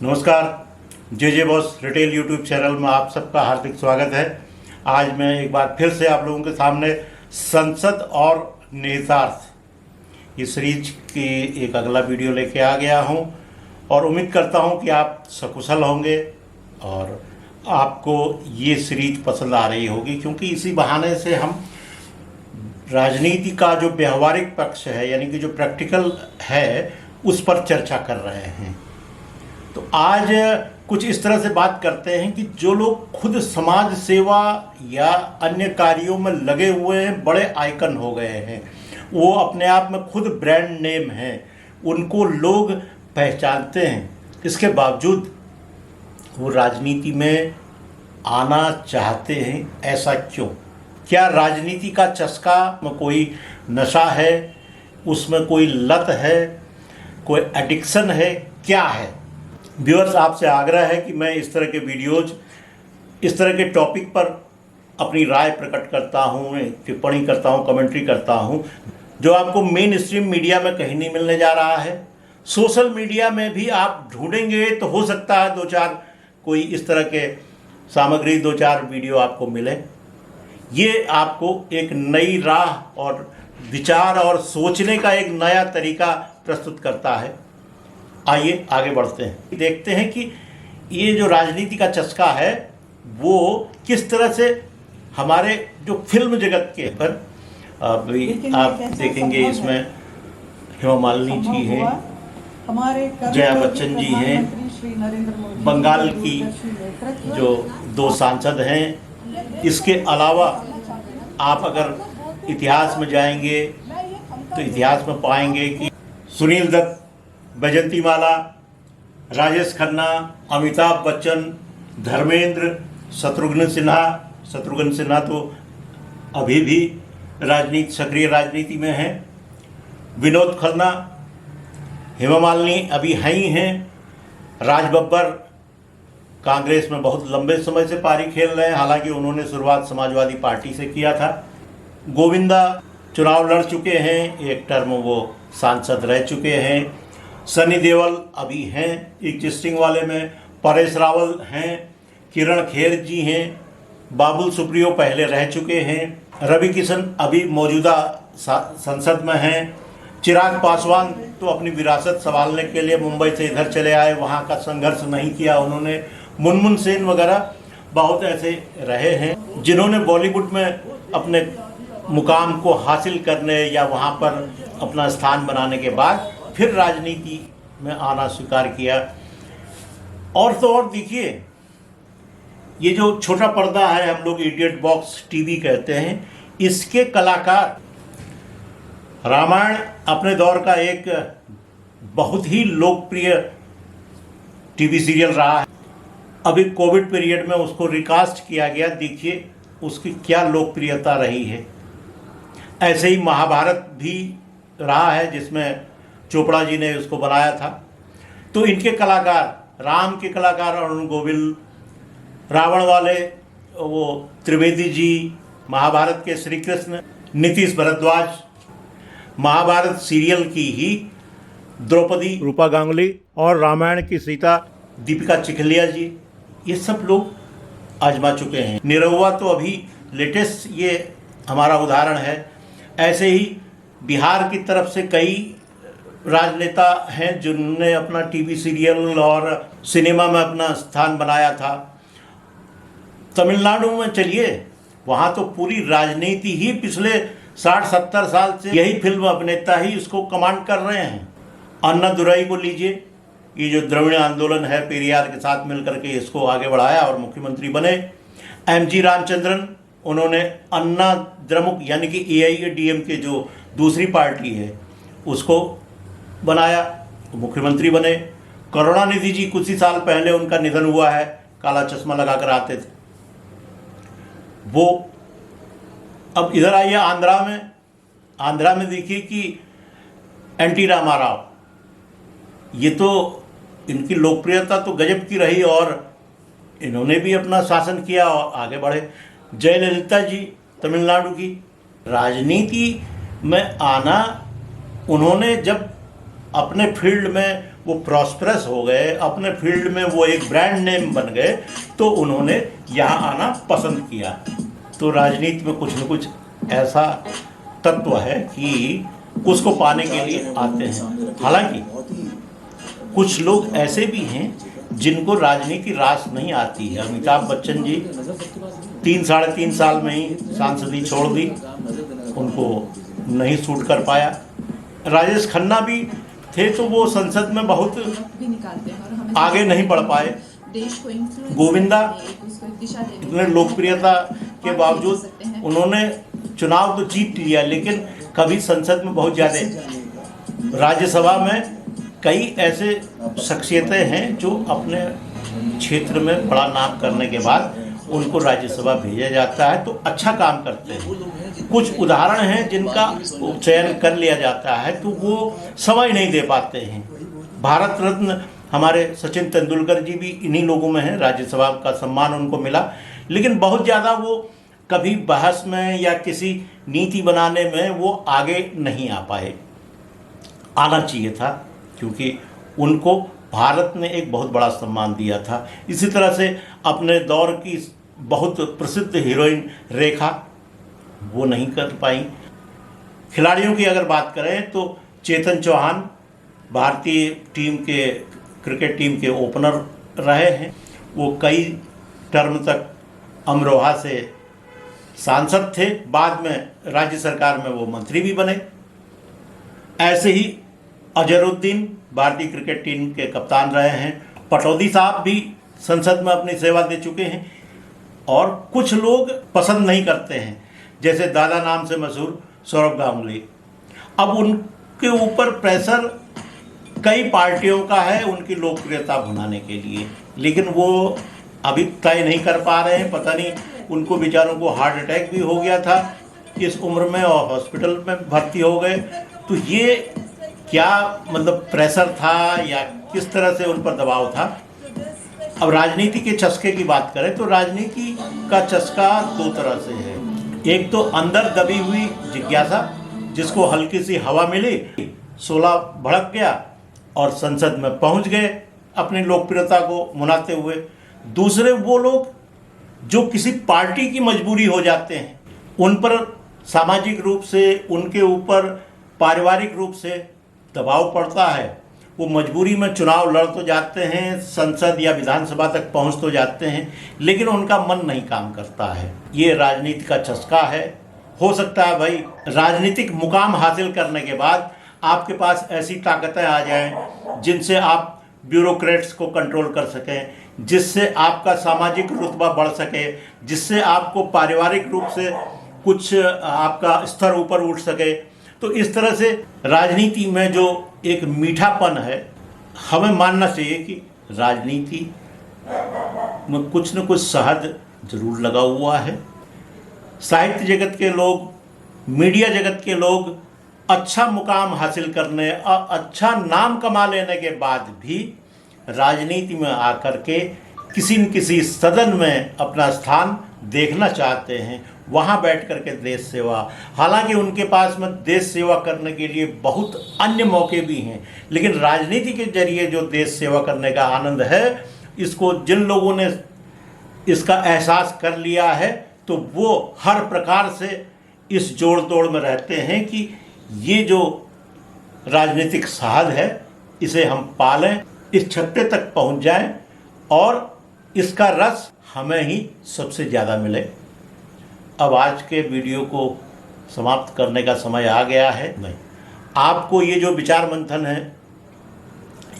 नमस्कार। जे boss retail YouTube channel में आप सबका हार्दिक स्वागत है। आज मैं एक बार फिर से आप लोगों के सामने संसद और निहितार्थ इस सीरीज की एक अगला वीडियो लेके आ गया हूं और उम्मीद करता हूं कि आप सकुशल होंगे और आपको ये सीरीज पसंद आ रही होगी, क्योंकि इसी बहाने से हम राजनीति का जो व्यवहारिक पक्ष है यानी कि जो प्रैक्टिकल है उस पर चर्चा कर रहे हैं। तो आज कुछ इस तरह से बात करते हैं कि जो लोग खुद समाज सेवा या अन्य कार्यों में लगे हुए हैं, बड़े आइकन हो गए हैं, वो अपने आप में खुद ब्रांड नेम हैं, उनको लोग पहचानते हैं, इसके बावजूद वो राजनीति में आना चाहते हैं। ऐसा क्यों? क्या राजनीति का चस्का में कोई नशा है, उसमें कोई लत है, कोई एडिक्शन है, क्या है? व्यूअर्स, आपसे आग्रह है कि मैं इस तरह के वीडियोज, इस तरह के टॉपिक पर अपनी राय प्रकट करता हूँ, टिप्पणी करता हूँ, कमेंट्री करता हूँ, जो आपको मेन स्ट्रीम मीडिया में कहीं नहीं मिलने जा रहा है। सोशल मीडिया में भी आप ढूंढेंगे तो हो सकता है दो चार कोई इस तरह के सामग्री, दो चार वीडियो आपको मिले। ये आपको एक नई राह और विचार और सोचने का एक नया तरीका प्रस्तुत करता है। आइए आगे बढ़ते हैं, देखते हैं कि ये जो राजनीति का चस्का है वो किस तरह से हमारे जो फिल्म जगत के पर अभी आप देखेंगे। इसमें हेमा मालिनी जी हैं, जया बच्चन जी हैं, बंगाल की जो दो सांसद हैं। इसके अलावा आप अगर इतिहास में जाएंगे तो इतिहास में पाएंगे कि सुनील दत्त, बैजंती माला, राजेश खन्ना, अमिताभ बच्चन, धर्मेंद्र, शत्रुघ्न सिन्हा तो अभी भी सक्रिय राजनीति में हैं, विनोद खन्ना, हेमा मालिनी अभी हैं ही हैं, राज बब्बर कांग्रेस में बहुत लंबे समय से पारी खेल रहे हैं, हालांकि उन्होंने शुरुआत समाजवादी पार्टी से किया था। गोविंदा चुनाव लड़ चुके हैं, एक टर्म वो सांसद रह चुके हैं। सनी देओल अभी हैं एग्जिस्टिंग वाले में, परेश रावल हैं, किरण खेर जी हैं, बाबुल सुप्रियो पहले रह चुके हैं, रवि किशन अभी मौजूदा संसद में हैं, चिराग पासवान तो अपनी विरासत संभालने के लिए मुंबई से इधर चले आए, वहाँ का संघर्ष नहीं किया उन्होंने, मुनमुन सेन वगैरह बहुत ऐसे रहे हैं जिन्होंने बॉलीवुड में अपने मुकाम को हासिल करने या वहाँ पर अपना स्थान बनाने के बाद फिर राजनीति में आना स्वीकार किया। और तो और देखिए, ये जो छोटा पर्दा है, हम लोग इडियट बॉक्स टीवी कहते हैं, इसके कलाकार, रामायण अपने दौर का एक बहुत ही लोकप्रिय टीवी सीरियल रहा है। अभी कोविड पीरियड में उसको रिकास्ट किया गया, देखिए उसकी क्या लोकप्रियता रही है। ऐसे ही महाभारत भी रहा है जिसमें चोपड़ा जी ने उसको बनाया था। तो इनके कलाकार, राम के कलाकार अरुण गोविल, रावण वाले वो त्रिवेदी जी, महाभारत के श्री कृष्ण नीतीश भारद्वाज, महाभारत सीरियल की ही द्रौपदी रूपा गांगुली और रामायण की सीता दीपिका चिखलिया जी, ये सब लोग आजमा चुके हैं। निरहुआ तो अभी लेटेस्ट ये हमारा उदाहरण है। ऐसे ही बिहार की तरफ से कई राजनेता हैं जिन्होंने अपना टीवी सीरियल और सिनेमा में अपना स्थान बनाया था। तमिलनाडु में चलिए, वहाँ तो पूरी राजनीति ही पिछले 60-70 साल से यही फिल्म अभिनेता ही इसको कमांड कर रहे हैं। अन्ना दुराई को लीजिए, ये जो द्रविड़ आंदोलन है, पेरियार के साथ मिलकर के इसको आगे बढ़ाया और मुख्यमंत्री बने। एमजी रामचंद्रन, उन्होंने अन्ना द्रमुक यानी कि AIADM के जो दूसरी पार्टी है उसको बनाया, मुख्यमंत्री बने। करुणानिधि जी कुछ ही साल पहले उनका निधन हुआ है, काला चश्मा लगाकर आते थे वो। अब इधर आइए आंध्रा में देखिए कि एनटी रामाराव, ये तो इनकी लोकप्रियता तो गजब की रही और इन्होंने भी अपना शासन किया और आगे बढ़े। जयललिता जी तमिलनाडु की, राजनीति में आना उन्होंने जब अपने फील्ड में वो प्रॉस्परस हो गए, अपने फील्ड में वो एक ब्रांड नेम बन गए, तो उन्होंने यहाँ आना पसंद किया। तो राजनीति में कुछ न कुछ ऐसा तत्व है कि उसको पाने के लिए आते हैं। हालांकि कुछ लोग ऐसे भी हैं जिनको राजनीति रास नहीं आती है। अमिताभ बच्चन जी 3-3.5 साल में ही सांसदी छोड़ दी, उनको नहीं सूट कर पाया। राजेश खन्ना भी थे तो वो संसद में बहुत आगे नहीं बढ़ पाए। गोविंदा इतने लोकप्रियता के बावजूद उन्होंने चुनाव तो जीत लिया, लेकिन कभी संसद में बहुत ज़्यादा। राज्यसभा में कई ऐसे शख्सियतें हैं जो अपने क्षेत्र में बड़ा नाम करने के बाद उनको राज्यसभा भेजा जाता है तो अच्छा काम करते हैं। कुछ उदाहरण हैं जिनका चयन कर लिया जाता है तो वो समय नहीं दे पाते हैं। भारत रत्न हमारे सचिन तेंदुलकर जी भी इन्हीं लोगों में हैं, राज्यसभा का सम्मान उनको मिला, लेकिन बहुत ज़्यादा वो कभी बहस में या किसी नीति बनाने में वो आगे नहीं आ पाए। आना चाहिए था, क्योंकि उनको भारत ने एक बहुत बड़ा सम्मान दिया था। इसी तरह से अपने दौर की बहुत प्रसिद्ध हीरोइन रेखा, वो नहीं कर पाई। खिलाड़ियों की अगर बात करें तो चेतन चौहान भारतीय टीम के क्रिकेट टीम के ओपनर रहे हैं। वो कई टर्म तक अमरोहा से सांसद थे, बाद में राज्य सरकार में वो मंत्री भी बने। ऐसे ही अजहरुद्दीन भारतीय क्रिकेट टीम के कप्तान रहे हैं। पटौदी साहब भी संसद में अपनी सेवा दे चुके हैं। और कुछ लोग पसंद नहीं करते हैं, जैसे दादा नाम से मशहूर सौरभ गांगुली। अब उनके ऊपर प्रेशर कई पार्टियों का है उनकी लोकप्रियता भुनाने के लिए, लेकिन वो अभी तय नहीं कर पा रहे हैं। पता नहीं उनको बेचारों को हार्ट अटैक भी हो गया था इस उम्र में और हॉस्पिटल में भर्ती हो गए। तो ये क्या मतलब प्रेशर था या किस तरह से उन पर दबाव था। अब राजनीति के चस्के की बात करें तो राजनीति का चस्का दो तरह से है। एक तो अंदर दबी हुई जिज्ञासा, जिसको हल्की सी हवा मिली, 16 भड़क गया और संसद में पहुंच गए अपनी लोकप्रियता को मनाते हुए। दूसरे वो लोग जो किसी पार्टी की मजबूरी हो जाते हैं, उन पर सामाजिक रूप से, उनके ऊपर पारिवारिक रूप से दबाव पड़ता है। वो मजबूरी में चुनाव लड़ तो जाते हैं, संसद या विधानसभा तक पहुंच तो जाते हैं, लेकिन उनका मन नहीं काम करता है। ये राजनीति का चस्का है। हो सकता है भाई राजनीतिक मुकाम हासिल करने के बाद आपके पास ऐसी ताकतें आ जाएं जिनसे आप ब्यूरोक्रेट्स को कंट्रोल कर सकें, जिससे आपका सामाजिक रुतबा बढ़ सके, जिससे आपको पारिवारिक रूप से कुछ आपका स्तर ऊपर उठ सके। तो इस तरह से राजनीति में जो एक मीठापन है, हमें मानना चाहिए कि राजनीति में कुछ न कुछ शहद जरूर लगा हुआ है। साहित्य जगत के लोग, मीडिया जगत के लोग अच्छा मुकाम हासिल करने और अच्छा नाम कमा लेने के बाद भी राजनीति में आकर के किसी न किसी सदन में अपना स्थान देखना चाहते हैं, वहाँ बैठ कर के देश सेवा। हालांकि उनके पास में देश सेवा करने के लिए बहुत अन्य मौके भी हैं, लेकिन राजनीति के जरिए जो देश सेवा करने का आनंद है, इसको जिन लोगों ने इसका एहसास कर लिया है, तो वो हर प्रकार से इस जोड़ तोड़ में रहते हैं कि ये जो राजनीतिक साहब है इसे हम पालें, इस छत्ते तक पहुंच जाएं और इसका रस हमें ही सबसे ज़्यादा मिले। अब आज के वीडियो को समाप्त करने का समय आ गया है। नहीं, आपको ये जो विचार मंथन है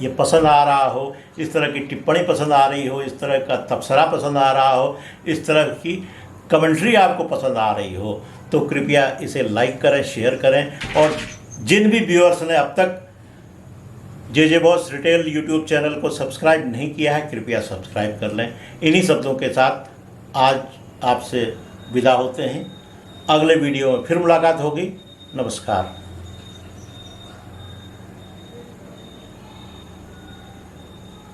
ये पसंद आ रहा हो, इस तरह की टिप्पणी पसंद आ रही हो, इस तरह का तबसरा पसंद आ रहा हो, इस तरह की कमेंट्री आपको पसंद आ रही हो, तो कृपया इसे लाइक करें, शेयर करें। और जिन भी व्यूअर्स ने अब तक जे बॉस रिटेल यूट्यूब चैनल को सब्सक्राइब नहीं किया है, कृपया सब्सक्राइब कर लें। इन्हीं शब्दों के साथ आज आपसे विदा होते हैं। अगले वीडियो में फिर मुलाकात होगी। नमस्कार।